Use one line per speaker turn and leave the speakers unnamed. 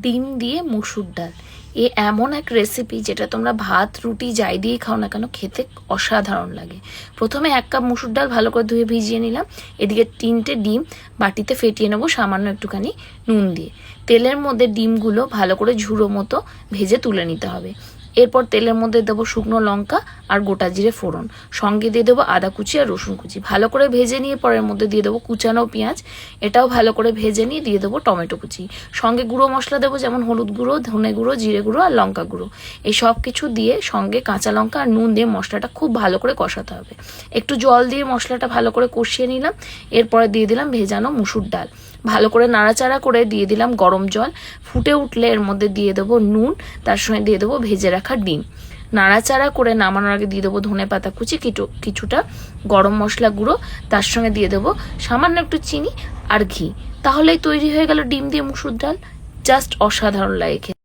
ডিম দিয়ে মুসুর ডাল। এ এমন এক রেসিপি যেটা তোমরা ভাত রুটি যাই দিয়ে খাও না কেন খেতে অসাধারণ লাগে। প্রথমে 1 কাপ মুসুর ডাল ভালো করে ধুয়ে ভিজিয়ে নিলাম। এদিকে 3টে ডিম বাটিতে ফেটিয়ে নেবো সামান্য একটুখানি নুন দিয়ে। তেলের মধ্যে ডিমগুলো ভালো করে ঝুড়ো মতো ভেজে তুলে নিতে হবে। এরপর তেলের মধ্যে দেবো শুকনো লঙ্কা আর গোটা জিরে ফোড়ন, সঙ্গে দিয়ে দেবো আদা কুচি আর রসুন কুচি। ভালো করে ভেজে নিয়ে পরের মধ্যে দিয়ে দেবো কুচানো পেঁয়াজ, এটাও ভালো করে ভেজে নিয়ে দিয়ে দেবো টমেটো কুচি। সঙ্গে গুঁড়ো মশলা দেবো, যেমন হলুদ গুঁড়ো, ধনে গুঁড়ো, জিরে গুঁড়ো আর লঙ্কা গুঁড়ো। এই সব কিছু দিয়ে সঙ্গে কাঁচা লঙ্কা আর নুন দিয়ে মশলাটা খুব ভালো করে কষাতে হবে। একটু জল দিয়ে মশলাটা ভালো করে কষিয়ে নিলাম। এরপরে দিয়ে দিলাম ভেজানো মুসুর ডাল, ভালো করে নাড়াচাড়া করে দিয়ে দিলাম গরম জল। ফুটে উঠলে এর মধ্যে দিয়ে দেবো নুন, তার সঙ্গে দিয়ে দেবো ভেজে রাখা ডিম। নাড়াচাড়া করে নামানোর আগে দিয়ে দেবো ধনে পাতা কুচি, কিছুটা গরম মশলা গুঁড়ো, তার সঙ্গে দিয়ে দেবো সামান্য একটু চিনি আর ঘি। তাহলেই তৈরি হয়ে গেল ডিম দিয়ে মুসুর ডাল। জাস্ট অসাধারণ লাগে খেতে।